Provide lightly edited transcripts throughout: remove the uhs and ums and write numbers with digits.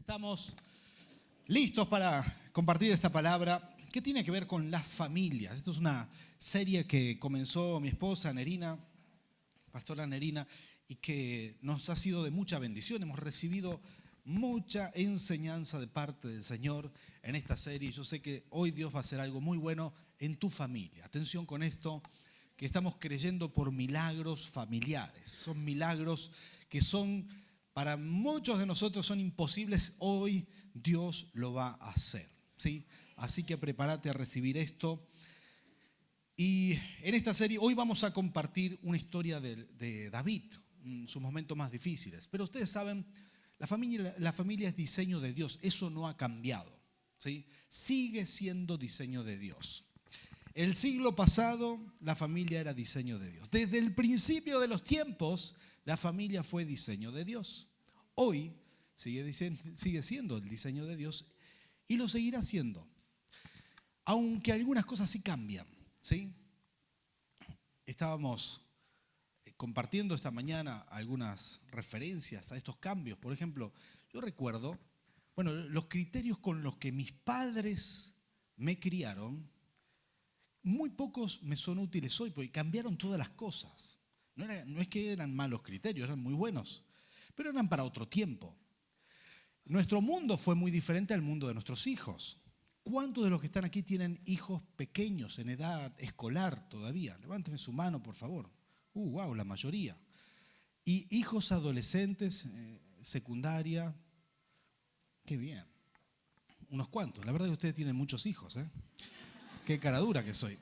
Estamos listos para compartir esta palabra que tiene que ver con las familias. Esto es una serie que comenzó mi esposa Nerina, pastora Nerina, y que nos ha sido de mucha bendición. Hemos recibido mucha enseñanza de parte del Señor en esta serie. Yo sé que hoy Dios va a hacer algo muy bueno en tu familia. Atención con esto, que estamos creyendo por milagros familiares. Son milagros que para muchos de nosotros son imposibles. Hoy Dios lo va a hacer, ¿sí? Así que prepárate a recibir esto. Y en esta serie hoy vamos a compartir una historia de David, en sus momentos más difíciles. Pero ustedes saben, la familia es diseño de Dios. Eso no ha cambiado, ¿sí? Sigue siendo diseño de Dios. El siglo pasado la familia era diseño de Dios. Desde el principio de los tiempos la familia fue diseño de Dios. Hoy sigue siendo el diseño de Dios y lo seguirá siendo. Aunque algunas cosas sí cambian, ¿sí? Estábamos compartiendo esta mañana algunas referencias a estos cambios. Por ejemplo, yo recuerdo, los criterios con los que mis padres me criaron, muy pocos me son útiles hoy porque cambiaron todas las cosas. No es que eran malos criterios, eran muy buenos, pero eran para otro tiempo. Nuestro mundo fue muy diferente al mundo de nuestros hijos. ¿Cuántos de los que están aquí tienen hijos pequeños en edad escolar todavía? Levánteme su mano, por favor. Wow, la mayoría. Y hijos adolescentes, secundaria. Qué bien. Unos cuantos. La verdad es que ustedes tienen muchos hijos, ¿eh? Qué cara dura que soy.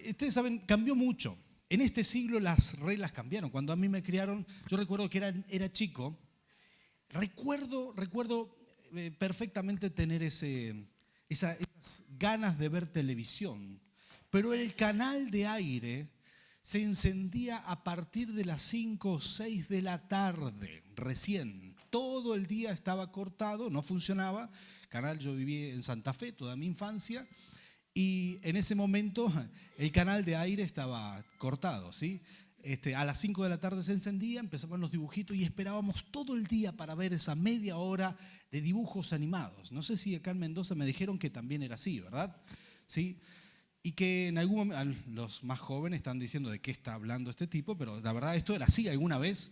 Ustedes saben, cambió mucho. En este siglo las reglas cambiaron. Cuando a mí me criaron, yo recuerdo que era chico. Recuerdo perfectamente tener esas ganas de ver televisión. Pero el canal de aire se encendía a partir de las 5 o 6 de la tarde, recién. Todo el día estaba cortado, no funcionaba. Yo viví en Santa Fe toda mi infancia y en ese momento el canal de aire estaba cortado, ¿sí? A las 5 de la tarde se encendía, empezaban los dibujitos y esperábamos todo el día para ver esa media hora de dibujos animados. No sé si acá en Mendoza me dijeron que también era así, ¿verdad? ¿Sí? Y que en algún momento, los más jóvenes están diciendo de qué está hablando este tipo, pero la verdad esto era así alguna vez.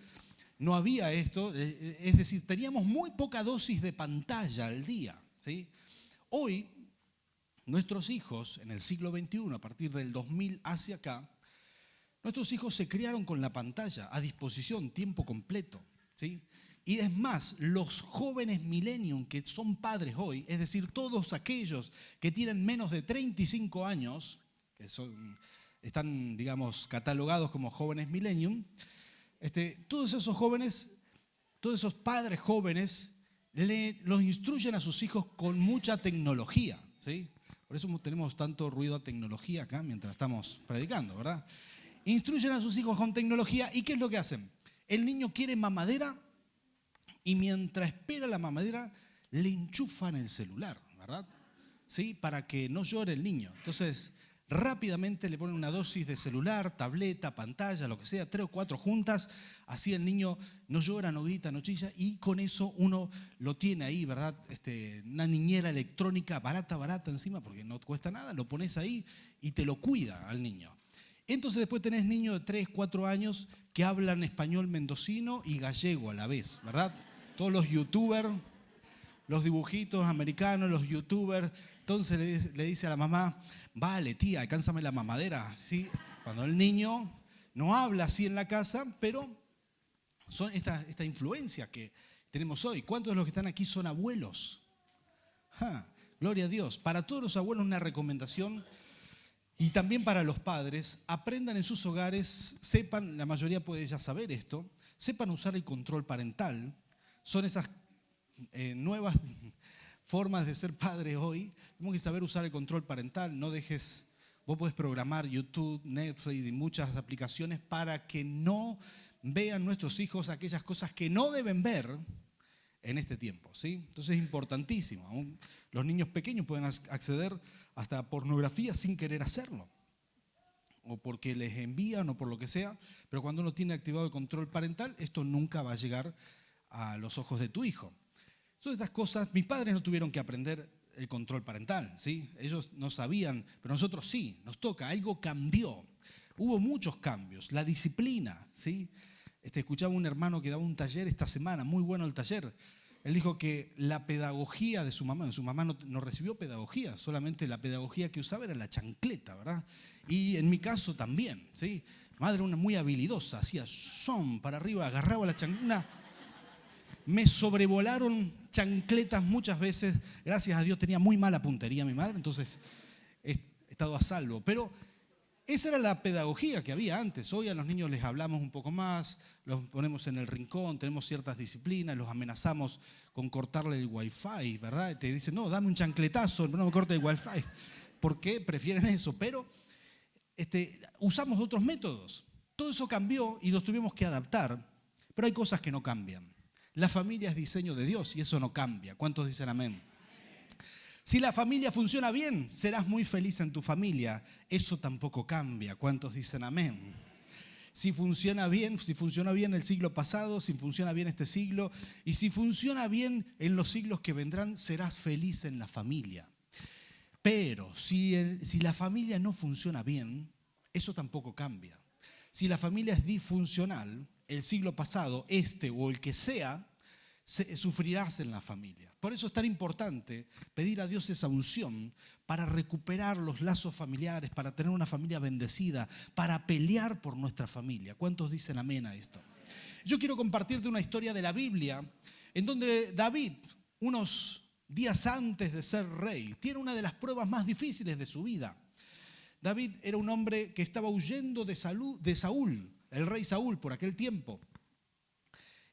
No había esto, es decir, teníamos muy poca dosis de pantalla al día, ¿sí? Hoy, nuestros hijos, en el siglo XXI, a partir del 2000 hacia acá, nuestros hijos se criaron con la pantalla a disposición, tiempo completo, ¿sí? Y es más, los jóvenes millennium que son padres hoy, es decir, todos aquellos que tienen menos de 35 años, que están, digamos, catalogados como jóvenes millennium, todos esos jóvenes, todos esos padres jóvenes, los instruyen a sus hijos con mucha tecnología, ¿sí? Por eso tenemos tanto ruido a tecnología acá mientras estamos predicando, ¿verdad? Instruyen a sus hijos con tecnología y ¿qué es lo que hacen? El niño quiere mamadera y mientras espera la mamadera le enchufan el celular, ¿verdad? ¿Sí? Para que no llore el niño. Entonces, rápidamente le ponen una dosis de celular, tableta, pantalla, lo que sea, 3 o 4 juntas, así el niño no llora, no grita, no chilla y con eso uno lo tiene ahí, ¿verdad? Una niñera electrónica barata encima porque no cuesta nada, lo pones ahí y te lo cuida al niño. Entonces después tenés niños de 3, 4 años que hablan español mendocino y gallego a la vez, ¿verdad? Todos los youtubers, los dibujitos americanos, los youtubers. Entonces le dice a la mamá, vale tía, alcánzame la mamadera, ¿sí? Cuando el niño no habla así en la casa, pero son esta influencia que tenemos hoy. ¿Cuántos de los que están aquí son abuelos? Gloria a Dios. Para todos los abuelos una recomendación y también para los padres, aprendan en sus hogares, sepan, la mayoría puede ya saber esto, sepan usar el control parental. Son esas nuevas formas de ser padre hoy. Tenemos que saber usar el control parental. No dejes, vos podés programar YouTube, Netflix y muchas aplicaciones para que no vean nuestros hijos aquellas cosas que no deben ver en este tiempo, ¿sí? Entonces es importantísimo. Aún los niños pequeños pueden acceder hasta a pornografía sin querer hacerlo, o porque les envían o por lo que sea, pero cuando uno tiene activado el control parental, esto nunca va a llegar a los ojos de tu hijo. Todas estas cosas, mis padres no tuvieron que aprender el control parental, ¿sí? Ellos no sabían, pero nosotros sí, nos toca, algo cambió. Hubo muchos cambios, la disciplina, ¿sí? Escuchaba un hermano que daba un taller esta semana, muy bueno el taller. Él dijo que la pedagogía de su mamá no recibió pedagogía, solamente la pedagogía que usaba era la chancleta, ¿verdad? Y en mi caso también, ¿sí? Mi madre era una muy habilidosa, hacía son para arriba, agarraba la chancleta. Me sobrevolaron chancletas muchas veces, gracias a Dios tenía muy mala puntería mi madre, entonces he estado a salvo. Pero esa era la pedagogía que había antes. Hoy a los niños les hablamos un poco más, los ponemos en el rincón, tenemos ciertas disciplinas, los amenazamos con cortarle el wifi, ¿verdad? Te dicen, no, dame un chancletazo, no me corte el wifi. ¿Por qué prefieren eso? Pero usamos otros métodos. Todo eso cambió y los tuvimos que adaptar, pero hay cosas que no cambian. La familia es diseño de Dios y eso no cambia. ¿Cuántos dicen amén? Si la familia funciona bien, serás muy feliz en tu familia. Eso tampoco cambia. ¿Cuántos dicen amén? Si funcionó bien el siglo pasado, si funciona bien este siglo, y si funciona bien en los siglos que vendrán, serás feliz en la familia. Pero si la familia no funciona bien, eso tampoco cambia. Si la familia es disfuncional, el siglo pasado, o el que sea, sufrirás en la familia. Por eso es tan importante pedir a Dios esa unción para recuperar los lazos familiares, para tener una familia bendecida, para pelear por nuestra familia. ¿Cuántos dicen amén a esto? Yo quiero compartirte una historia de la Biblia en donde David, unos días antes de ser rey, tiene una de las pruebas más difíciles de su vida. David era un hombre que estaba huyendo de Saúl, el rey Saúl por aquel tiempo,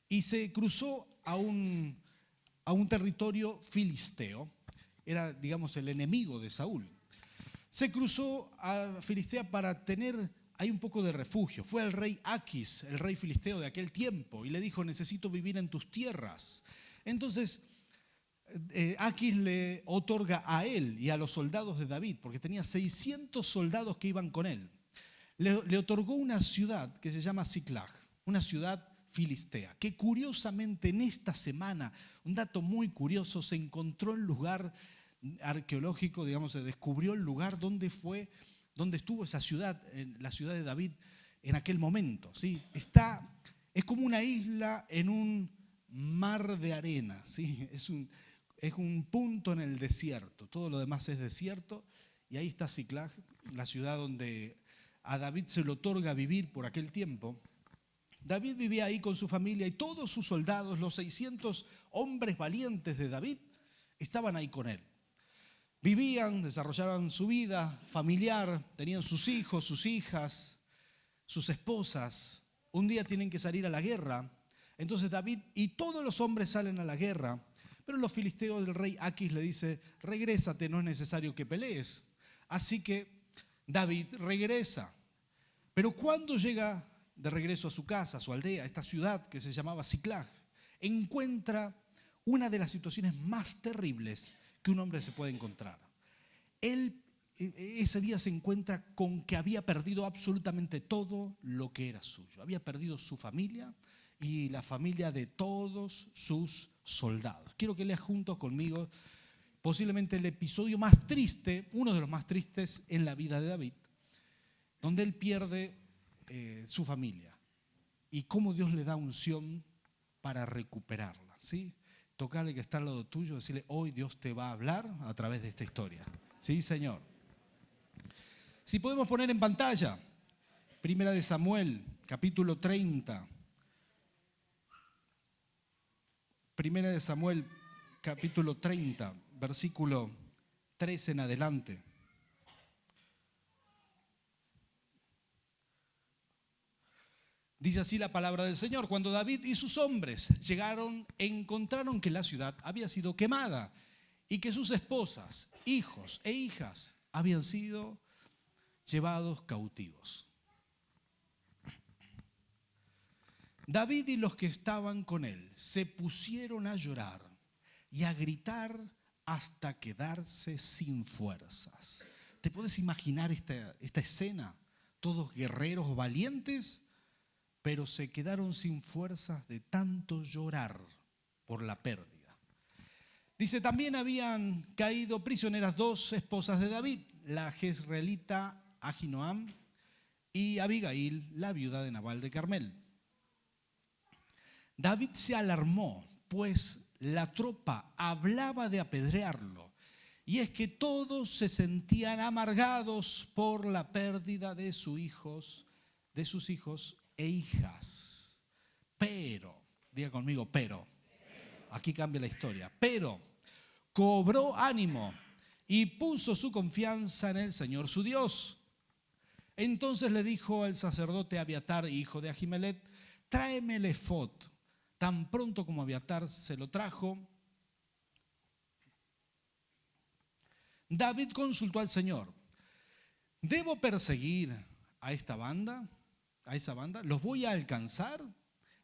y se cruzó a un territorio filisteo. Era, digamos, el enemigo de Saúl. Se cruzó a Filistea para tener ahí un poco de refugio. Fue al rey Aquis, el rey filisteo de aquel tiempo, y le dijo, necesito vivir en tus tierras. Entonces, Aquis le otorga a él y a los soldados de David, porque tenía 600 soldados que iban con él, le otorgó una ciudad que se llama Siclag, una ciudad filistea, que curiosamente en esta semana, un dato muy curioso, se encontró el lugar arqueológico, digamos, se descubrió el lugar donde estuvo esa ciudad, la ciudad de David en aquel momento, ¿sí? Es como una isla en un mar de arena, ¿sí? Es un punto en el desierto, todo lo demás es desierto, y ahí está Siclag, la ciudad donde a David se le otorga vivir por aquel tiempo. David vivía ahí con su familia y todos sus soldados, los 600 hombres valientes de David, estaban ahí con él. Vivían, desarrollaban su vida familiar, tenían sus hijos, sus hijas, sus esposas. Un día tienen que salir a la guerra. Entonces David y todos los hombres salen a la guerra, pero los filisteos del rey Aquis le dice, regrésate, no es necesario que pelees. Así que David regresa. Pero cuando llega de regreso a su casa, a su aldea, a esta ciudad que se llamaba Siclag, encuentra una de las situaciones más terribles que un hombre se puede encontrar. Él ese día se encuentra con que había perdido absolutamente todo lo que era suyo. Había perdido su familia y la familia de todos sus soldados. Quiero que leas juntos conmigo posiblemente el episodio más triste, uno de los más tristes en la vida de David, donde él pierde su familia y cómo Dios le da unción para recuperarla, ¿sí? Tocarle que está al lado tuyo, decirle, hoy Dios te va a hablar a través de esta historia. Sí, Señor. Si podemos poner en pantalla, Primera de Samuel, capítulo 30. Primera de Samuel, capítulo 30, versículo 13 en adelante. Dice así la palabra del Señor. Cuando David y sus hombres llegaron, encontraron que la ciudad había sido quemada y que sus esposas, hijos e hijas habían sido llevados cautivos. David y los que estaban con él se pusieron a llorar y a gritar hasta quedarse sin fuerzas. ¿Te puedes imaginar esta escena? Todos guerreros valientes pero se quedaron sin fuerzas de tanto llorar por la pérdida. Dice, también habían caído prisioneras 2 esposas de David, la jezreelita Ahinoam y Abigail, la viuda de Nabal de Carmel. David se alarmó, pues la tropa hablaba de apedrearlo. Y es que todos se sentían amargados por la pérdida de sus hijos e hijas. Pero, diga conmigo, pero, aquí cambia la historia. Pero cobró ánimo y puso su confianza en el Señor su Dios. Entonces le dijo al sacerdote Abiatar, hijo de Ahimelech, tráeme el efod. Tan pronto como Abiatar se lo trajo, David consultó al Señor, ¿debo perseguir a esta banda? ¿A esa banda? ¿Los voy a alcanzar?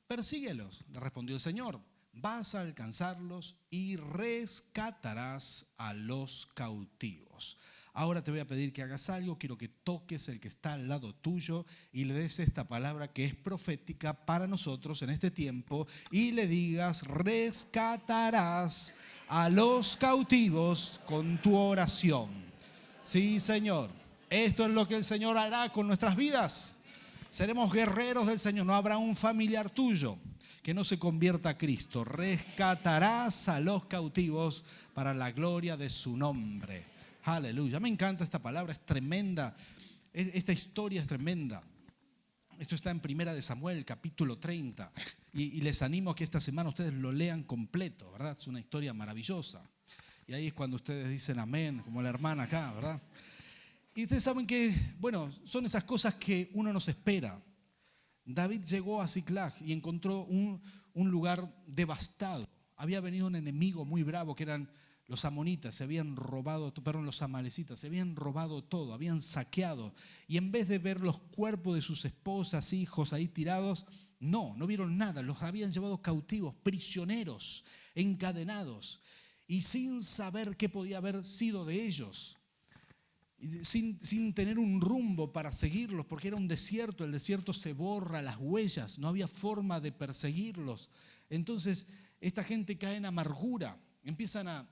Persíguelos, le respondió el Señor. Vas a alcanzarlos y rescatarás a los cautivos. Ahora te voy a pedir que hagas algo, quiero que toques el que está al lado tuyo y le des esta palabra que es profética para nosotros en este tiempo y le digas, rescatarás a los cautivos con tu oración. Sí, Señor, esto es lo que el Señor hará con nuestras vidas. Seremos guerreros del Señor, no habrá un familiar tuyo que no se convierta a Cristo. Rescatarás a los cautivos para la gloria de su nombre. Aleluya, me encanta esta palabra, es tremenda, esta historia es tremenda. Esto está en Primera de Samuel, capítulo 30, y les animo a que esta semana ustedes lo lean completo, ¿verdad? Es una historia maravillosa. Y ahí es cuando ustedes dicen amén, como la hermana acá, ¿verdad? Y ustedes saben que, bueno, son esas cosas que uno no se espera. David llegó a Ziklag y encontró un lugar devastado. Había venido un enemigo muy bravo que eran los amonitas, los amalecitas, se habían robado todo, habían saqueado. Y en vez de ver los cuerpos de sus esposas, hijos ahí tirados, no vieron nada. Los habían llevado cautivos, prisioneros, encadenados. Y sin saber qué podía haber sido de ellos. Sin tener un rumbo para seguirlos, porque era un desierto, el desierto se borra las huellas, no había forma de perseguirlos. Entonces esta gente cae en amargura, empiezan a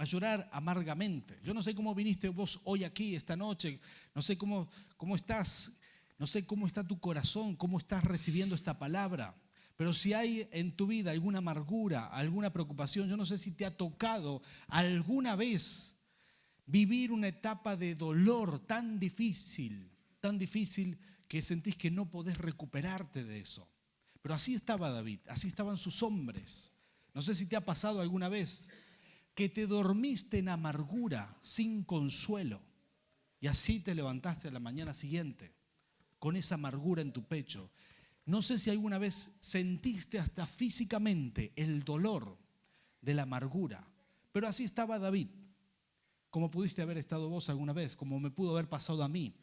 llorar amargamente. Yo no sé cómo viniste vos hoy aquí, esta noche, no sé cómo estás, no sé cómo está tu corazón, cómo estás recibiendo esta palabra, pero si hay en tu vida alguna amargura, alguna preocupación, yo no sé si te ha tocado alguna vez vivir una etapa de dolor tan difícil que sentís que no podés recuperarte de eso. Pero así estaba David, así estaban sus hombres. No sé si te ha pasado alguna vez que te dormiste en amargura, sin consuelo, y así te levantaste a la mañana siguiente, con esa amargura en tu pecho. No sé si alguna vez sentiste hasta físicamente el dolor de la amargura, pero así estaba David. Como pudiste haber estado vos alguna vez, como me pudo haber pasado a mí.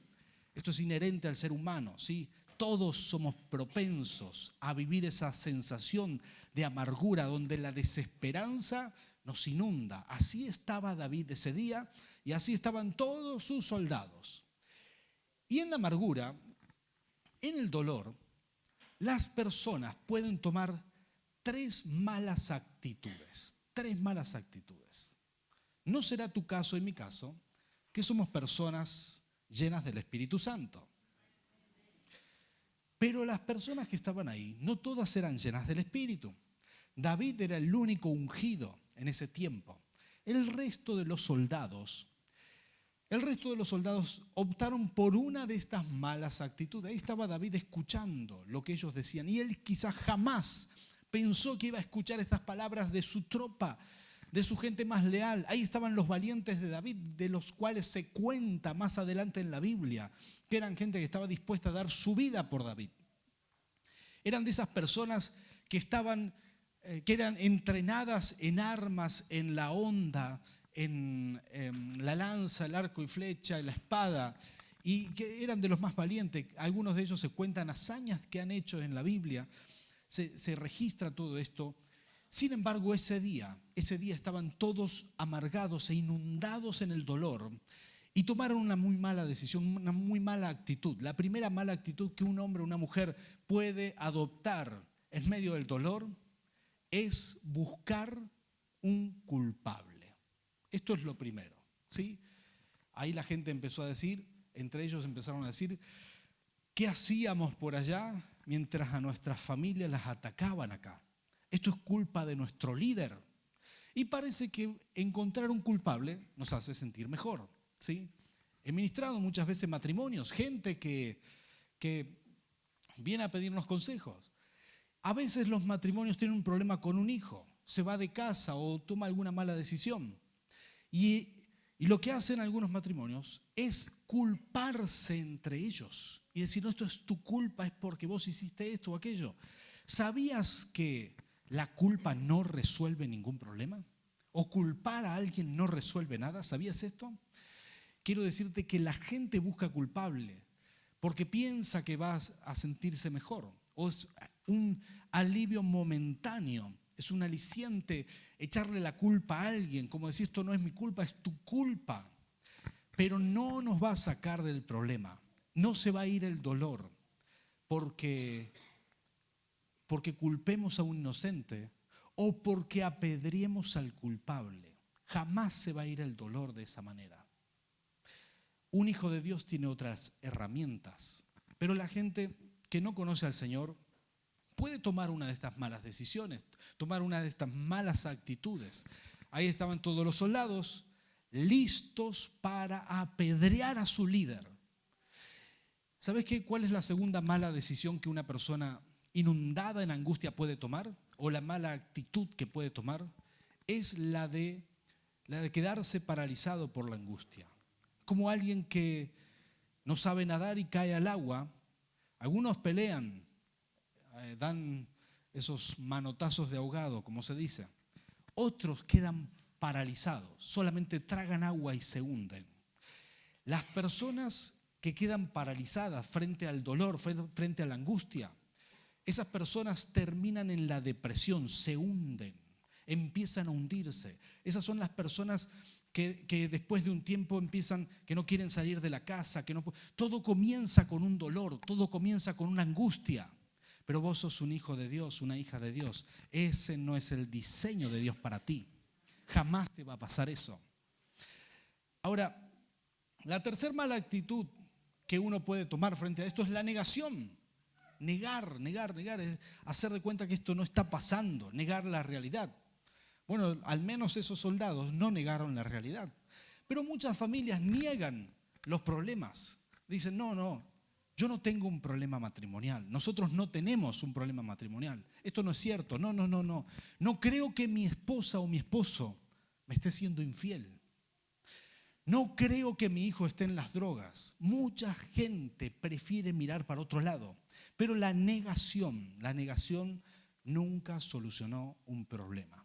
Esto es inherente al ser humano, ¿sí? Todos somos propensos a vivir esa sensación de amargura donde la desesperanza nos inunda. Así estaba David ese día y así estaban todos sus soldados. Y en la amargura, en el dolor, las personas pueden tomar 3 malas actitudes. 3 malas actitudes. No será tu caso y mi caso, que somos personas llenas del Espíritu Santo. Pero las personas que estaban ahí, no todas eran llenas del Espíritu. David era el único ungido en ese tiempo. El resto de los soldados optaron por una de estas malas actitudes. Ahí estaba David escuchando lo que ellos decían y él quizás jamás pensó que iba a escuchar estas palabras de su tropa, de su gente más leal. Ahí estaban los valientes de David, de los cuales se cuenta más adelante en la Biblia, que eran gente que estaba dispuesta a dar su vida por David. Eran de esas personas que eran entrenadas en armas, en la honda, en la lanza, el arco y flecha, en la espada, y que eran de los más valientes. Algunos de ellos se cuentan hazañas que han hecho en la Biblia, se registra todo esto. Sin embargo, ese día estaban todos amargados e inundados en el dolor, y tomaron una muy mala decisión, una muy mala actitud. La primera mala actitud que un hombre o una mujer puede adoptar en medio del dolor es buscar un culpable. Esto es lo primero, ¿sí? Ahí la gente empezó a decir, entre ellos empezaron a decir, ¿qué hacíamos por allá mientras a nuestras familias las atacaban acá? Esto es culpa de nuestro líder. Y parece que encontrar un culpable nos hace sentir mejor, ¿sí? He ministrado muchas veces matrimonios, gente que viene a pedirnos consejos. A veces los matrimonios tienen un problema con un hijo, se va de casa o toma alguna mala decisión. Y lo que hacen algunos matrimonios es culparse entre ellos y decir, no, esto es tu culpa, es porque vos hiciste esto o aquello. ¿Sabías que la culpa no resuelve ningún problema? ¿O culpar a alguien no resuelve nada? ¿Sabías esto? Quiero decirte que la gente busca culpable porque piensa que vas a sentirse mejor. O es un alivio momentáneo, es un aliciente echarle la culpa a alguien, como decir, esto no es mi culpa, es tu culpa. Pero no nos va a sacar del problema, no se va a ir el dolor porque culpemos a un inocente o porque apedriemos al culpable. Jamás se va a ir el dolor de esa manera. Un hijo de Dios tiene otras herramientas, pero la gente que no conoce al Señor puede tomar una de estas malas decisiones, tomar una de estas malas actitudes. Ahí estaban todos los soldados listos para apedrear a su líder. ¿Sabes qué? ¿Cuál es la segunda mala decisión que una persona inundada en angustia puede tomar? O la mala actitud que puede tomar es la de quedarse paralizado por la angustia. Como alguien que no sabe nadar y cae al agua. Algunos pelean, dan esos manotazos de ahogado, como se dice. Otros quedan paralizados, solamente tragan agua y se hunden. Las personas que quedan paralizadas frente al dolor, frente a la angustia, esas personas terminan en la depresión, se hunden, empiezan a hundirse. Esas son las personas que después de un tiempo empiezan, que no quieren salir de la casa, todo comienza con un dolor, todo comienza con una angustia. Pero vos sos un hijo de Dios, una hija de Dios. Ese no es el diseño de Dios para ti. Jamás te va a pasar eso. Ahora, la tercera mala actitud que uno puede tomar frente a esto es la negación. Negar, es hacer de cuenta que esto no está pasando, negar la realidad. Bueno, al menos esos soldados no negaron la realidad. Pero muchas familias niegan los problemas. Dicen, no, yo no tengo un problema matrimonial. Nosotros no tenemos un problema matrimonial. Esto no es cierto. No. No creo que mi esposa o mi esposo me esté siendo infiel. No creo que mi hijo esté en las drogas. Mucha gente prefiere mirar para otro lado. Pero la negación nunca solucionó un problema.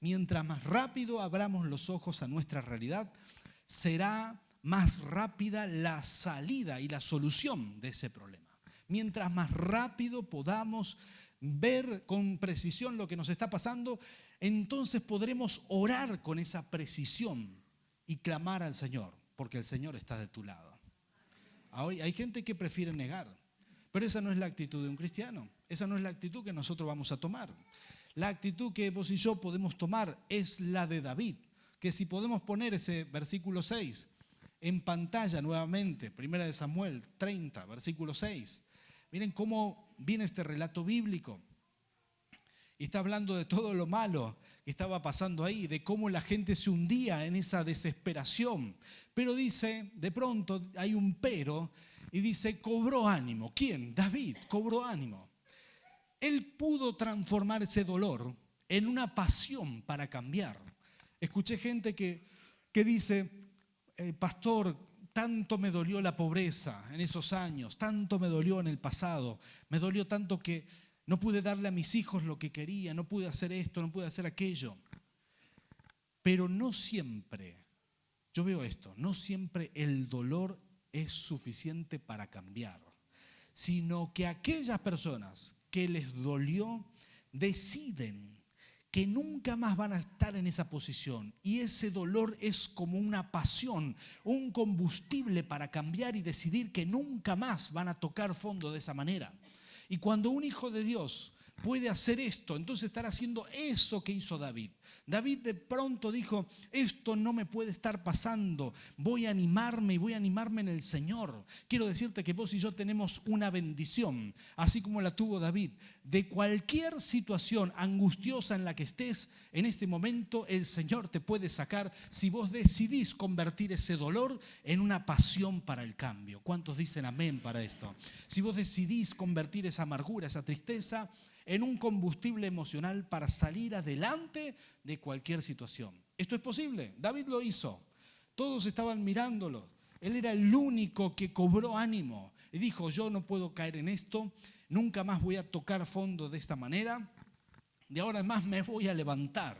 Mientras más rápido abramos los ojos a nuestra realidad, será más rápida la salida y la solución de ese problema. Mientras más rápido podamos ver con precisión lo que nos está pasando, entonces podremos orar con esa precisión y clamar al Señor, porque el Señor está de tu lado. Ahora, hay gente que prefiere negar, pero esa no es la actitud de un cristiano. Esa no es la actitud que nosotros vamos a tomar. La actitud que vos y yo podemos tomar es la de David, que si podemos poner ese versículo 6 en pantalla nuevamente, 1 Samuel 30, versículo 6. Miren cómo viene este relato bíblico. Y está hablando de todo lo malo que estaba pasando ahí, de cómo la gente se hundía en esa desesperación. Pero dice, de pronto hay un pero, y dice, cobró ánimo. ¿Quién? David, cobró ánimo. Él pudo transformar ese dolor en una pasión para cambiar. Escuché gente que dice, pastor, tanto me dolió la pobreza en esos años, tanto me dolió en el pasado, me dolió tanto que no pude darle a mis hijos lo que quería, no pude hacer esto, no pude hacer aquello. Pero no siempre, yo veo esto, no siempre el dolor es suficiente para cambiar, sino que aquellas personas que les dolió deciden que nunca más van a estar en esa posición. Y ese dolor es como una pasión, un combustible para cambiar y decidir que nunca más van a tocar fondo de esa manera. Y cuando un hijo de Dios puede hacer esto, entonces estará haciendo eso que hizo David. David de pronto dijo, esto no me puede estar pasando, voy a animarme y voy a animarme en el Señor. Quiero decirte que vos y yo tenemos una bendición, así como la tuvo David. De cualquier situación angustiosa en la que estés, en este momento el Señor te puede sacar si vos decidís convertir ese dolor en una pasión para el cambio. ¿Cuántos dicen amén para esto? Si vos decidís convertir esa amargura, esa tristeza, en un combustible emocional para salir adelante de cualquier situación. Esto es posible. David lo hizo. Todos estaban mirándolo. Él era el único que cobró ánimo y dijo, yo no puedo caer en esto, nunca más voy a tocar fondo de esta manera, de ahora en más me voy a levantar.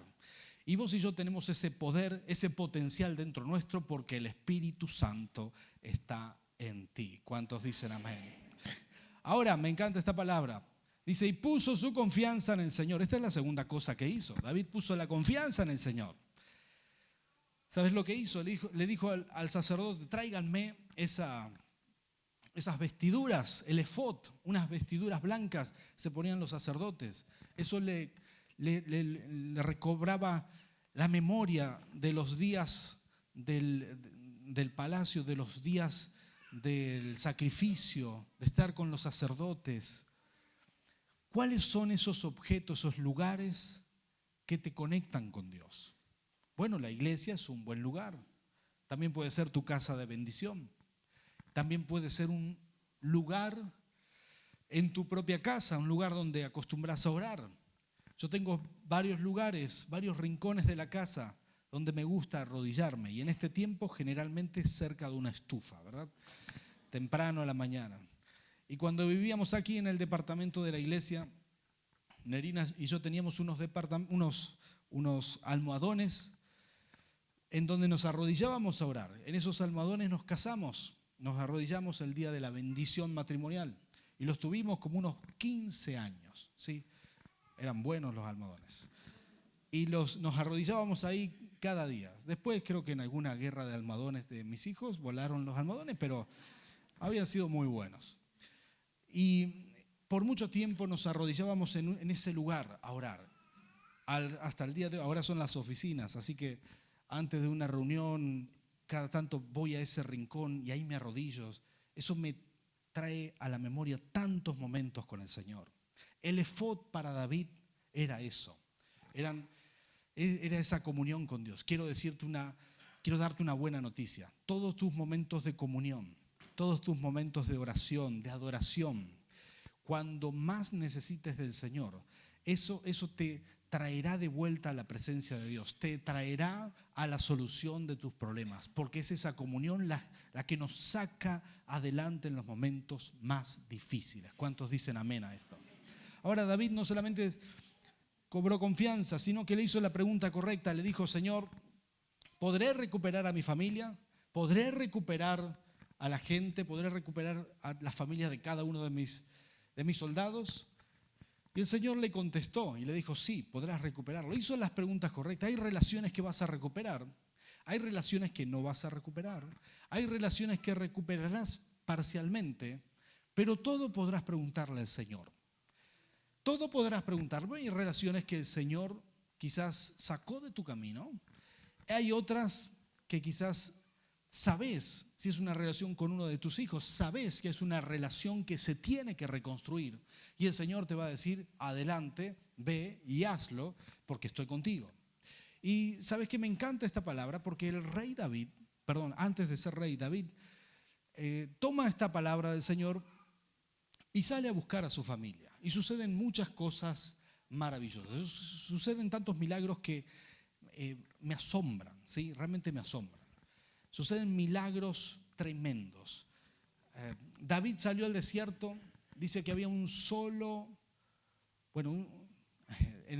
Y vos y yo tenemos ese poder, ese potencial dentro nuestro porque el Espíritu Santo está en ti. ¿Cuántos dicen amén? Ahora, me encanta esta palabra. Dice, y puso su confianza en el Señor. Esta es la segunda cosa que hizo. David puso la confianza en el Señor. ¿Sabes lo que hizo? Le dijo al sacerdote, tráiganme esas vestiduras, el efod, unas vestiduras blancas se ponían los sacerdotes. Eso le recobraba la memoria de los días del palacio, de los días del sacrificio, de estar con los sacerdotes. ¿Cuáles son esos objetos, esos lugares que te conectan con Dios? Bueno, la iglesia es un buen lugar. También puede ser tu casa de bendición. También puede ser un lugar en tu propia casa, un lugar donde acostumbras a orar. Yo tengo varios lugares, varios rincones de la casa donde me gusta arrodillarme. Y en este tiempo generalmente cerca de una estufa, ¿verdad? Temprano a la mañana. Y cuando vivíamos aquí en el departamento de la iglesia, Nerina y yo teníamos unos almohadones en donde nos arrodillábamos a orar. En esos almohadones nos casamos, nos arrodillamos el día de la bendición matrimonial y los tuvimos como unos 15 años, ¿sí? Eran buenos los almohadones. Y nos arrodillábamos ahí cada día. Después creo que en alguna guerra de almohadones de mis hijos volaron los almohadones, pero habían sido muy buenos. Y por mucho tiempo nos arrodillábamos en ese lugar a orar. Hasta el día de hoy, ahora son las oficinas, así que antes de una reunión, cada tanto voy a ese rincón y ahí me arrodillo. Eso me trae a la memoria tantos momentos con el Señor. El efod para David era eso. Era esa comunión con Dios. Quiero darte una buena noticia. Todos tus momentos de comunión, todos tus momentos de oración, de adoración, cuando más necesites del Señor, eso te traerá de vuelta a la presencia de Dios, te traerá a la solución de tus problemas, porque es esa comunión la que nos saca adelante en los momentos más difíciles. ¿Cuántos dicen amén a esto? Ahora David no solamente cobró confianza, sino que le hizo la pregunta correcta. Le dijo, Señor, ¿podré recuperar a mi familia? ¿Podré recuperar a la gente? ¿Podré recuperar a las familias de cada uno de mis soldados? Y el Señor le contestó y le dijo, sí, podrás recuperarlo. Hizo las preguntas correctas. Hay relaciones que vas a recuperar, hay relaciones que no vas a recuperar, hay relaciones que recuperarás parcialmente, pero todo podrás preguntarle al Señor. Todo podrás preguntarle. Hay relaciones que el Señor quizás sacó de tu camino. Hay otras que quizás sabes, si es una relación con uno de tus hijos, sabes que es una relación que se tiene que reconstruir. Y el Señor te va a decir, adelante, ve y hazlo, porque estoy contigo. Y sabes que me encanta esta palabra, porque el rey David, antes de ser rey David, toma esta palabra del Señor y sale a buscar a su familia. Y suceden muchas cosas maravillosas. Suceden tantos milagros que me asombran, ¿sí? Realmente me asombran. Suceden milagros tremendos. David salió al desierto, dice que había en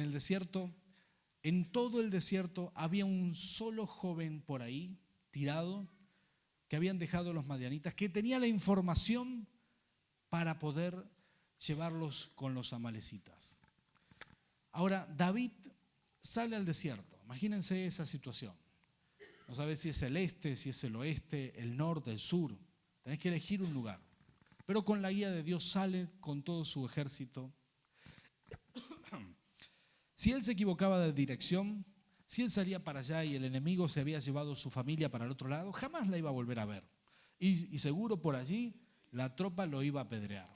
el desierto, en todo el desierto había un solo joven por ahí, tirado, que habían dejado los madianitas, que tenía la información para poder llevarlos con los amalecitas. Ahora, David sale al desierto. Imagínense esa situación. No sabes si es el este, si es el oeste, el norte, el sur. Tenés que elegir un lugar. Pero con la guía de Dios sale con todo su ejército. Si él se equivocaba de dirección, si él salía para allá y el enemigo se había llevado su familia para el otro lado, jamás la iba a volver a ver. Y seguro por allí la tropa lo iba a apedrear.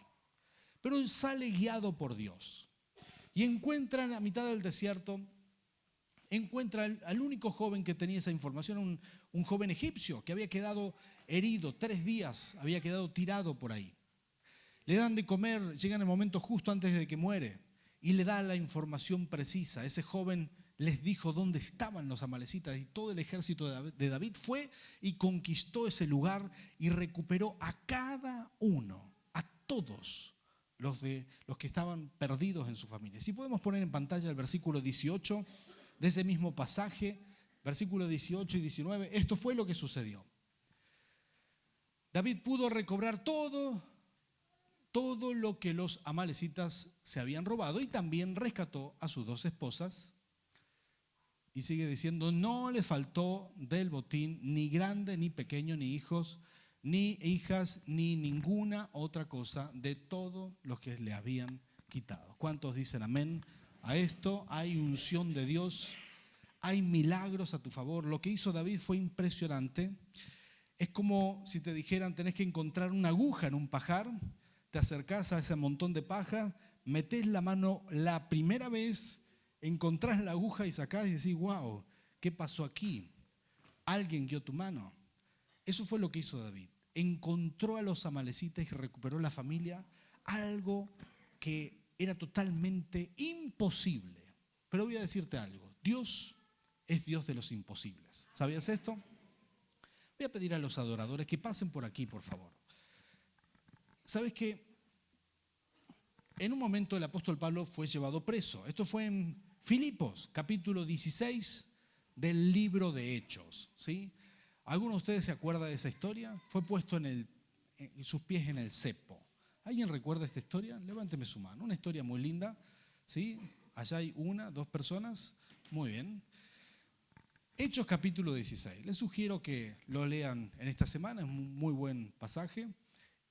Pero él sale guiado por Dios. Y encuentran a mitad del desierto, encuentra al único joven que tenía esa información, un joven egipcio que había quedado herido, 3 días había quedado tirado por ahí. Le dan de comer, llega en el momento justo antes de que muere y le da la información precisa. Ese joven les dijo dónde estaban los amalecitas y todo el ejército de David fue y conquistó ese lugar y recuperó a cada uno, a todos los que estaban perdidos en su familia. Si podemos poner en pantalla el versículo 18 de ese mismo pasaje, versículo 18 y 19, esto fue lo que sucedió. David pudo recobrar todo lo que los amalecitas se habían robado y también rescató a sus 2 esposas. Y sigue diciendo, no le faltó del botín ni grande, ni pequeño, ni hijos, ni hijas, ni ninguna otra cosa de todos los que le habían quitado. ¿Cuántos dicen amén a esto? Hay unción de Dios, hay milagros a tu favor. Lo que hizo David fue impresionante. Es como si te dijeran, tenés que encontrar una aguja en un pajar, te acercás a ese montón de paja, metés la mano la primera vez, encontrás la aguja y sacás y decís, wow, ¿qué pasó aquí? Alguien guió tu mano. Eso fue lo que hizo David. Encontró a los amalecitas y recuperó la familia, algo que era totalmente imposible. Pero voy a decirte algo, Dios es Dios de los imposibles. ¿Sabías esto? Voy a pedir a los adoradores que pasen por aquí, por favor. ¿Sabes qué? En un momento el apóstol Pablo fue llevado preso. Esto fue en Filipos, capítulo 16 del libro de Hechos, ¿sí? ¿Alguno de ustedes se acuerda de esa historia? Fue puesto en sus pies en el cepo. ¿Alguien recuerda esta historia? Levánteme su mano. Una historia muy linda, ¿sí? Allá hay 1, 2 personas. Muy bien. Hechos capítulo 16. Les sugiero que lo lean en esta semana, es un muy buen pasaje.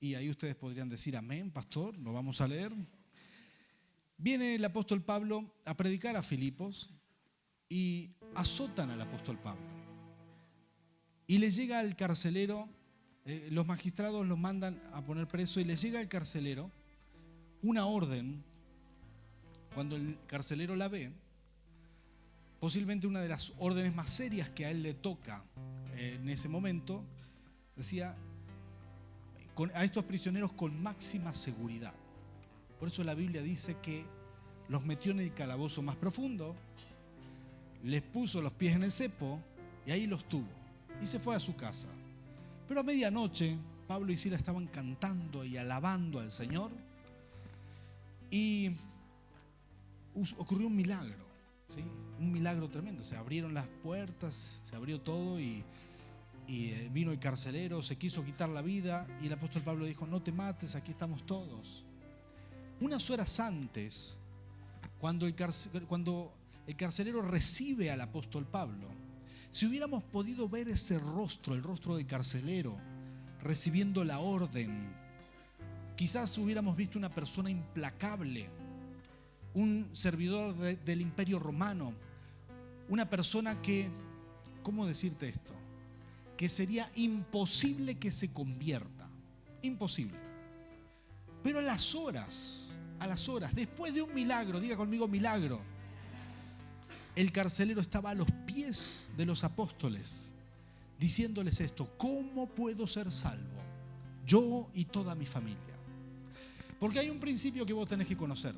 Y ahí ustedes podrían decir amén, pastor, lo vamos a leer. Viene el apóstol Pablo a predicar a Filipos y azotan al apóstol Pablo. Y le llega al carcelero, los magistrados los mandan a poner preso y le llega al carcelero una orden. Cuando el carcelero la ve, posiblemente una de las órdenes más serias que a él le toca en ese momento, decía a estos prisioneros con máxima seguridad. Por eso la Biblia dice que los metió en el calabozo más profundo, les puso los pies en el cepo y ahí los tuvo. Y se fue a su casa. Pero a medianoche Pablo y Silas estaban cantando y alabando al Señor y ocurrió un milagro, ¿sí? Un milagro tremendo. Se abrieron las puertas, se abrió todo y vino el carcelero, se quiso quitar la vida y el apóstol Pablo dijo, no te mates, aquí estamos todos. Unas horas antes, cuando el carcelero recibe al apóstol Pablo, si hubiéramos podido ver ese rostro, el rostro del carcelero, recibiendo la orden, quizás hubiéramos visto una persona implacable, un servidor del Imperio Romano, una persona que, ¿cómo decirte esto? Que sería imposible que se convierta, imposible. Pero a las horas, después de un milagro, diga conmigo milagro, el carcelero estaba a los pies de los apóstoles, diciéndoles esto, ¿cómo puedo ser salvo? Yo y toda mi familia. Porque hay un principio que vos tenés que conocer.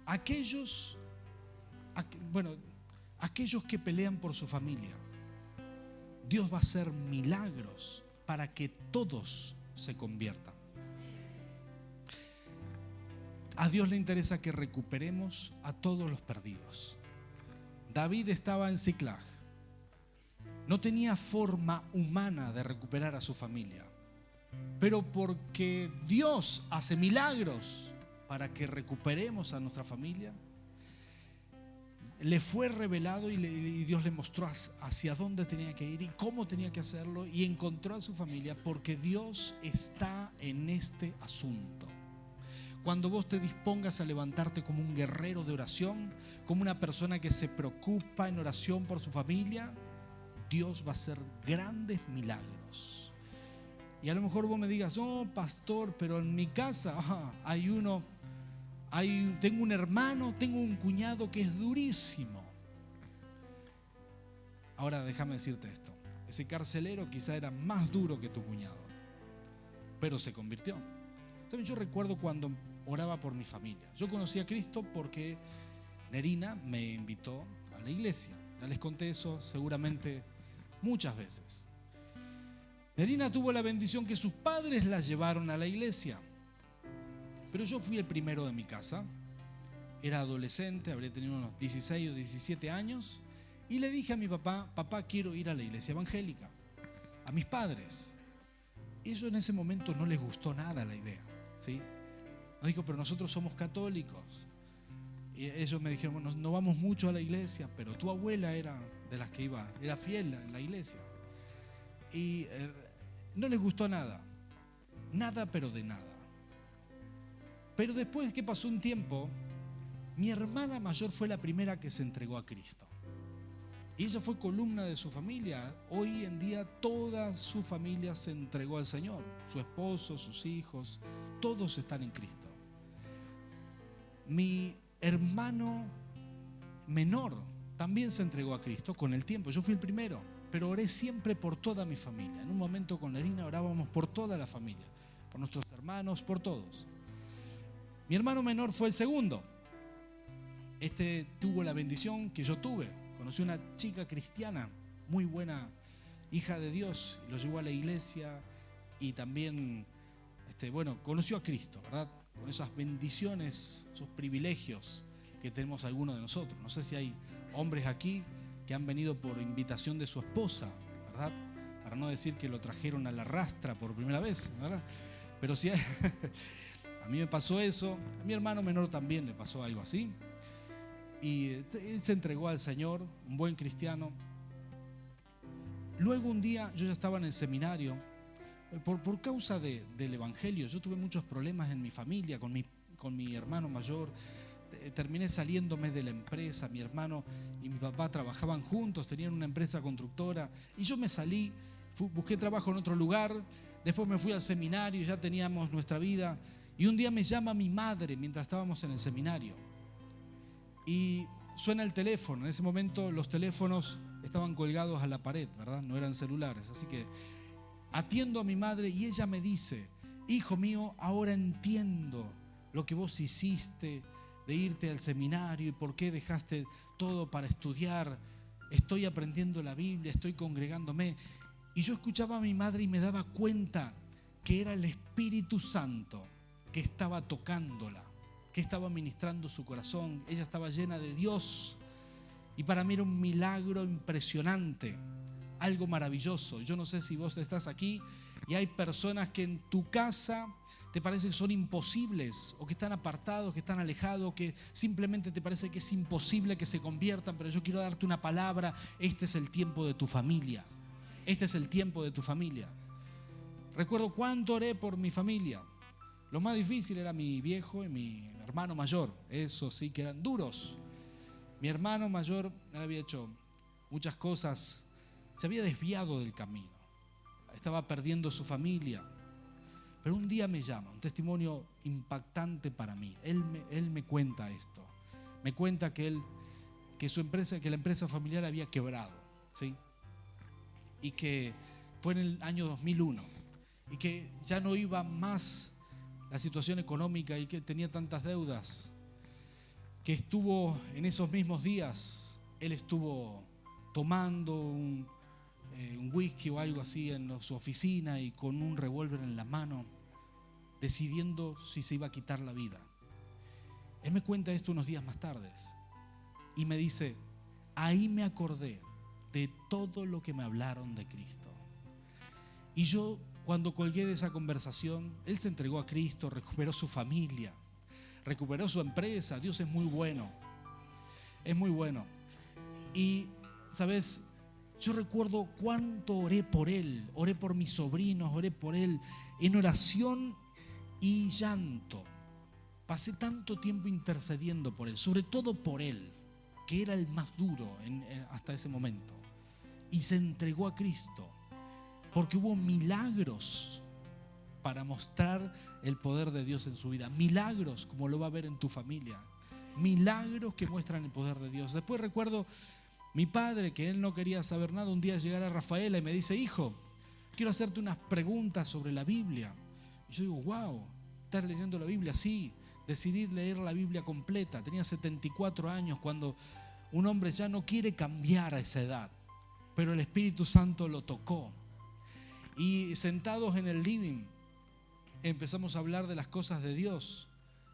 Aquellos que pelean por su familia, Dios va a hacer milagros para que todos se conviertan. A Dios le interesa que recuperemos a todos los perdidos. David estaba en Siclag. No tenía forma humana de recuperar a su familia. Pero porque Dios hace milagros para que recuperemos a nuestra familia, le fue revelado y Dios le mostró hacia dónde tenía que ir y cómo tenía que hacerlo, y encontró a su familia, porque Dios está en este asunto. Cuando vos te dispongas a levantarte como un guerrero de oración, como una persona que se preocupa en oración por su familia, Dios va a hacer grandes milagros. Y a lo mejor vos me digas, oh pastor, pero en mi casa tengo un hermano, tengo un cuñado que es durísimo. Ahora déjame decirte esto, ese carcelero quizá era más duro que tu cuñado, pero se convirtió. ¿Saben? Yo recuerdo cuando oraba por mi familia. Yo conocí a Cristo porque Nerina me invitó a la iglesia. Ya les conté eso seguramente muchas veces. Nerina tuvo la bendición que sus padres la llevaron a la iglesia. Pero yo fui el primero de mi casa. Era adolescente, habría tenido unos 16 o 17 años. Y le dije a mi papá, papá, quiero ir a la iglesia evangélica. A mis padres. Ellos en ese momento no les gustó nada la idea, ¿sí? Nos dijo, pero nosotros somos católicos. Y ellos me dijeron, bueno, no vamos mucho a la iglesia, pero tu abuela era de las que iba, era fiel en la iglesia. Y no les gustó nada. Nada, pero de nada. Pero después que pasó un tiempo, mi hermana mayor fue la primera que se entregó a Cristo. Y ella fue columna de su familia. Hoy en día toda su familia se entregó al Señor. Su esposo, sus hijos, todos están en Cristo. Mi hermano menor también se entregó a Cristo con el tiempo. Yo fui el primero, pero oré siempre por toda mi familia. En un momento con Nerina orábamos por toda la familia, por nuestros hermanos, por todos. Mi hermano menor fue el segundo. Este tuvo la bendición que yo tuve. Conocí una chica cristiana, muy buena, hija de Dios, y lo llevó a la iglesia y también, conoció a Cristo, ¿verdad? Con esas bendiciones, esos privilegios que tenemos algunos de nosotros. No sé si hay hombres aquí que han venido por invitación de su esposa, ¿verdad? Para no decir que lo trajeron a la rastra por primera vez, ¿verdad? Pero sí, a mí me pasó eso, a mi hermano menor también le pasó algo así. Y él se entregó al Señor, un buen cristiano. Luego un día yo ya estaba en el seminario. Por causa del evangelio, yo tuve muchos problemas en mi familia, con mi hermano mayor. Terminé saliéndome de la empresa. Mi hermano y mi papá trabajaban juntos, tenían una empresa constructora. Y yo me salí, busqué trabajo en otro lugar. Después me fui al seminario, ya teníamos nuestra vida. Y un día me llama mi madre mientras estábamos en el seminario. Y suena el teléfono. En ese momento los teléfonos estaban colgados a la pared, ¿verdad? No eran celulares. Así que atiendo a mi madre y ella me dice, hijo mío, ahora entiendo lo que vos hiciste de irte al seminario y por qué dejaste todo para estudiar. Estoy aprendiendo la Biblia, estoy congregándome. Y yo escuchaba a mi madre y me daba cuenta que era el Espíritu Santo que estaba tocándola, que estaba ministrando su corazón. Ella estaba llena de Dios y para mí era un milagro impresionante, algo maravilloso. Yo no sé si vos estás aquí y hay personas que en tu casa te parece que son imposibles o que están apartados, que están alejados, que simplemente te parece que es imposible que se conviertan, pero yo quiero darte una palabra. Este es el tiempo de tu familia. Este es el tiempo de tu familia. Recuerdo cuánto oré por mi familia. Lo más difícil era mi viejo y mi hermano mayor. Esos sí que eran duros. Mi hermano mayor había hecho muchas cosas, se había desviado del camino, estaba perdiendo su familia. Pero un día me llama, un testimonio impactante para mí. Él me cuenta esto. Me cuenta que la empresa familiar había quebrado, ¿sí? Y que fue en el año 2001 y que ya no iba más la situación económica y que tenía tantas deudas, que estuvo en esos mismos días, él estuvo tomando un whisky o algo así en su oficina y con un revólver en la mano, decidiendo si se iba a quitar la vida. Él me cuenta esto unos días más tarde y me dice, ahí me acordé de todo lo que me hablaron de Cristo. Y yo, cuando colgué de esa conversación, él se entregó a Cristo, recuperó su familia, recuperó su empresa. Dios es muy bueno. Es muy bueno. Y, ¿sabes? Yo recuerdo cuánto oré por él, oré por mis sobrinos, oré por él en oración y llanto. Pasé tanto tiempo intercediendo por él, sobre todo por él, que era el más duro hasta ese momento. Y se entregó a Cristo, porque hubo milagros para mostrar el poder de Dios en su vida. Milagros como lo va a ver en tu familia. Milagros que muestran el poder de Dios. Después recuerdo mi padre, que él no quería saber nada, un día llegar a Rafaela y me dice: hijo, quiero hacerte unas preguntas sobre la Biblia. Y yo digo: wow, ¿estás leyendo la Biblia? Sí. Decidí leer la Biblia completa. Tenía 74 años cuando un hombre ya no quiere cambiar a esa edad, pero el Espíritu Santo lo tocó. Y sentados en el living empezamos a hablar de las cosas de Dios.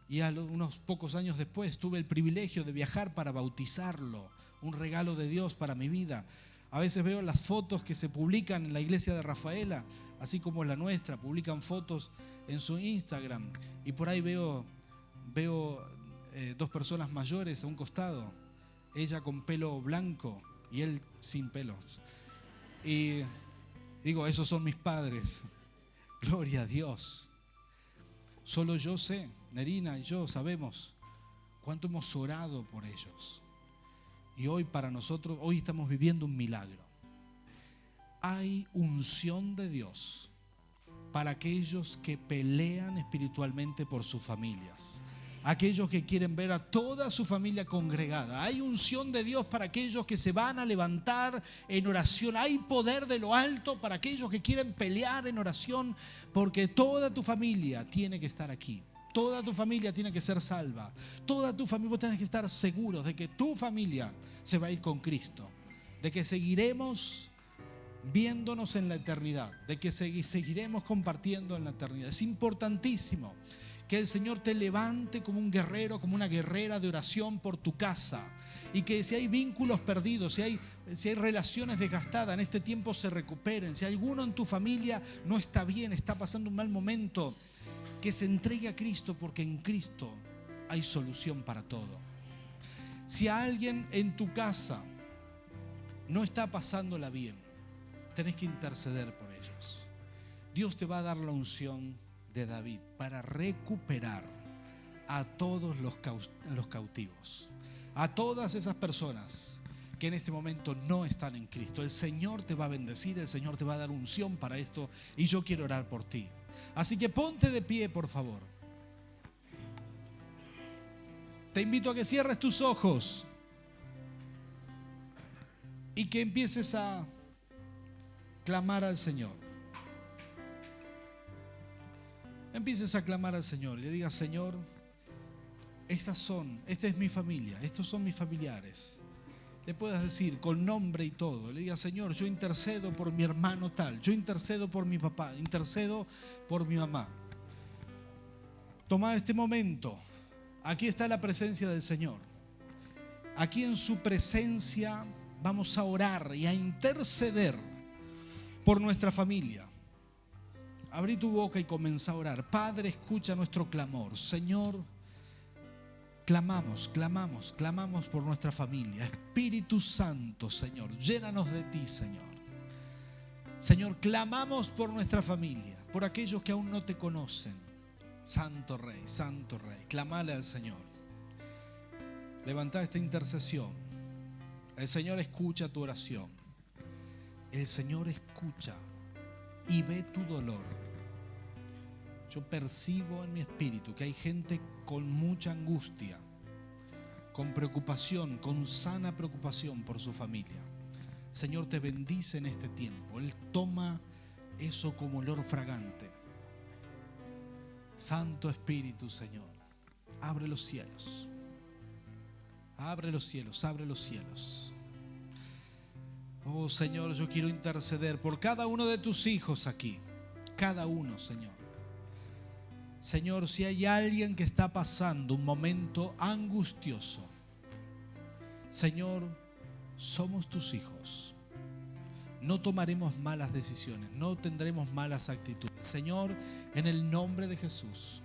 Y unos pocos años después tuve el privilegio de viajar para bautizarlo, un regalo de Dios para mi vida. A veces veo las fotos que se publican en la iglesia de Rafaela, así como la nuestra, publican fotos en su Instagram, y por ahí veo dos personas mayores a un costado, ella con pelo blanco y él sin pelos. Y digo: esos son mis padres. Gloria a Dios. Solo yo sé, Nerina y yo sabemos cuánto hemos orado por ellos. Y hoy para nosotros, hoy estamos viviendo un milagro. Hay unción de Dios para aquellos que pelean espiritualmente por sus familias, aquellos que quieren ver a toda su familia congregada. Hay unción de Dios para aquellos que se van a levantar en oración. Hay poder de lo alto para aquellos que quieren pelear en oración, porque toda tu familia tiene que estar aquí. Toda tu familia tiene que ser salva. Toda tu familia, vos tenés que estar seguros de que tu familia se va a ir con Cristo, de que seguiremos viéndonos en la eternidad, de que seguiremos compartiendo en la eternidad. Es importantísimo que el Señor te levante como un guerrero, como una guerrera de oración por tu casa, y que si hay vínculos perdidos, si hay relaciones desgastadas, en este tiempo se recuperen. Si alguno en tu familia no está bien, está pasando un mal momento, que se entregue a Cristo, porque en Cristo hay solución para todo. Si alguien en tu casa no está pasándola bien, tenés que interceder por ellos. Dios te va a dar la unción de David para recuperar a todos los cautivos, a todas esas personas que en este momento no están en Cristo. El Señor te va a bendecir, el Señor te va a dar unción para esto, y yo quiero orar por ti. Así que ponte de pie, por favor. Te invito a que cierres tus ojos y que empieces a clamar al Señor. Empieces a clamar al Señor y le digas: Señor, esta es mi familia, estos son mis familiares. Le puedas decir con nombre y todo. Le digas: Señor, yo intercedo por mi hermano tal, yo intercedo por mi papá, intercedo por mi mamá. Toma este momento. Aquí está la presencia del Señor. Aquí en su presencia vamos a orar y a interceder por nuestra familia. Abrí tu boca y comienza a orar. Padre, escucha nuestro clamor. Señor, clamamos por nuestra familia. Espíritu Santo, Señor, llénanos de ti, Señor. Señor, clamamos por nuestra familia, por aquellos que aún no te conocen. Santo Rey, clamale al Señor. Levanta esta intercesión. El Señor escucha tu oración. El Señor escucha y ve tu dolor. Yo percibo en mi espíritu que hay gente con mucha angustia, con preocupación, con sana preocupación por su familia. El Señor te bendice en este tiempo. Él toma eso como olor fragante. Santo Espíritu, Señor, abre los cielos. Abre los cielos, abre los cielos. Oh Señor, yo quiero interceder por cada uno de tus hijos aquí. Cada uno, Señor. Señor, si hay alguien que está pasando un momento angustioso, Señor, somos tus hijos. No tomaremos malas decisiones, no tendremos malas actitudes. Señor, en el nombre de Jesús.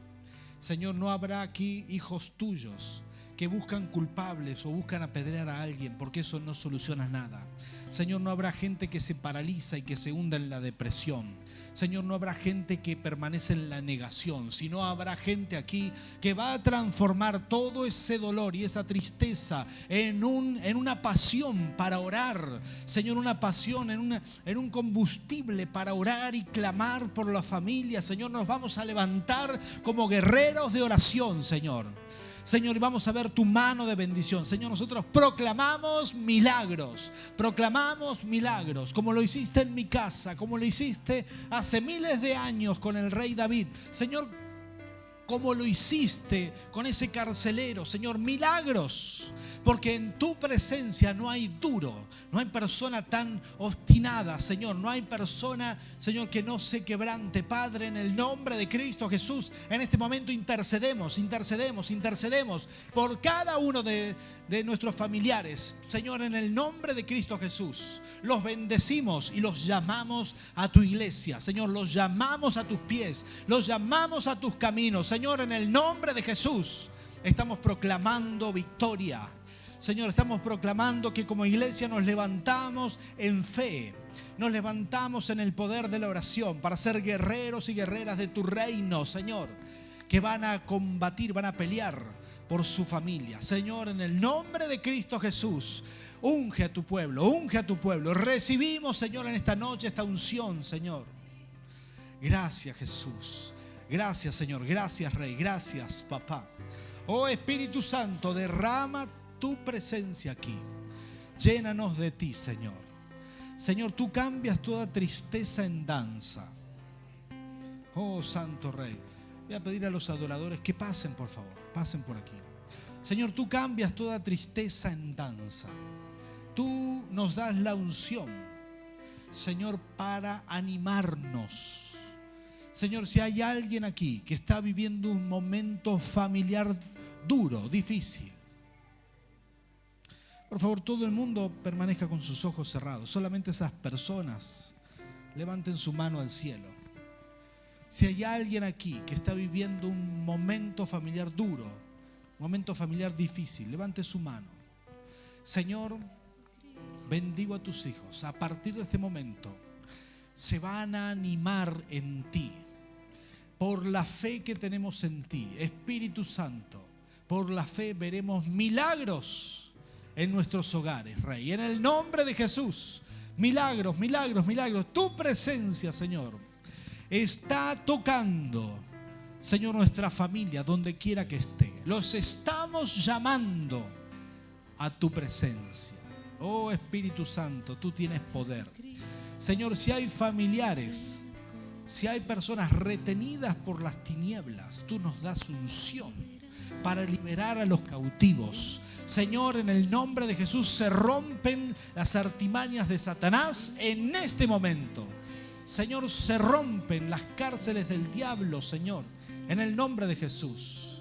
Señor, no habrá aquí hijos tuyos que buscan culpables o buscan apedrear a alguien, porque eso no soluciona nada. Señor, no habrá gente que se paraliza y que se hunda en la depresión. Señor, no habrá gente que permanece en la negación, sino habrá gente aquí que va a transformar todo ese dolor y esa tristeza en una pasión para orar. Señor, una pasión, en un combustible para orar y clamar por la familia. Señor, nos vamos a levantar como guerreros de oración, Señor. Señor, y vamos a ver tu mano de bendición. Señor, nosotros proclamamos milagros, como lo hiciste en mi casa, como lo hiciste hace miles de años con el rey David. Señor, como lo hiciste con ese carcelero, Señor, milagros, porque en tu presencia no hay duro, no hay persona tan obstinada, Señor, no hay persona, Señor, que no se quebrante. Padre, en el nombre de Cristo Jesús, en este momento intercedemos por cada uno de nuestros familiares, Señor, en el nombre de Cristo Jesús, los bendecimos y los llamamos a tu iglesia, Señor, los llamamos a tus pies, los llamamos a tus caminos. Señor, en el nombre de Jesús estamos proclamando victoria. Señor, estamos proclamando que como iglesia nos levantamos en fe, nos levantamos en el poder de la oración para ser guerreros y guerreras de tu reino, Señor, que van a combatir, van a pelear por su familia. Señor, en el nombre de Cristo Jesús, unge a tu pueblo, unge a tu pueblo. Recibimos, Señor, en esta noche esta unción, Señor. Gracias, Jesús. Gracias, Señor. Gracias, Rey. Gracias, Papá. Oh Espíritu Santo, derrama tu presencia aquí. Llénanos de ti, Señor. Señor, tú cambias toda tristeza en danza. Oh Santo Rey. Voy a pedir a los adoradores que pasen, por favor. Pasen por aquí. Señor, tú cambias toda tristeza en danza. Tú nos das la unción, Señor, para animarnos. Señor, si hay alguien aquí que está viviendo un momento familiar duro, difícil, por favor, todo el mundo permanezca con sus ojos cerrados. Solamente esas personas levanten su mano al cielo. Si hay alguien aquí que está viviendo un momento familiar duro, un momento familiar difícil, levante su mano. Señor, bendigo a tus hijos. A partir de este momento se van a animar en ti. Por la fe que tenemos en ti, Espíritu Santo, por la fe veremos milagros en nuestros hogares, Rey. En el nombre de Jesús, milagros, milagros, milagros. Tu presencia, Señor, está tocando, Señor, nuestra familia, donde quiera que esté. Los estamos llamando a tu presencia. Oh Espíritu Santo, tú tienes poder. Señor, si hay familiares, si hay personas retenidas por las tinieblas, tú nos das unción para liberar a los cautivos. Señor, en el nombre de Jesús se rompen las artimañas de Satanás en este momento. Señor, se rompen las cárceles del diablo, Señor, en el nombre de Jesús.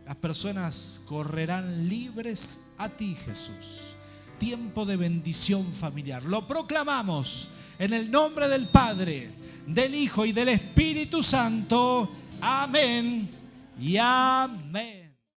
Las personas correrán libres a ti, Jesús. Tiempo de bendición familiar. Lo proclamamos en el nombre del Padre, del Hijo y del Espíritu Santo. Amén y amén.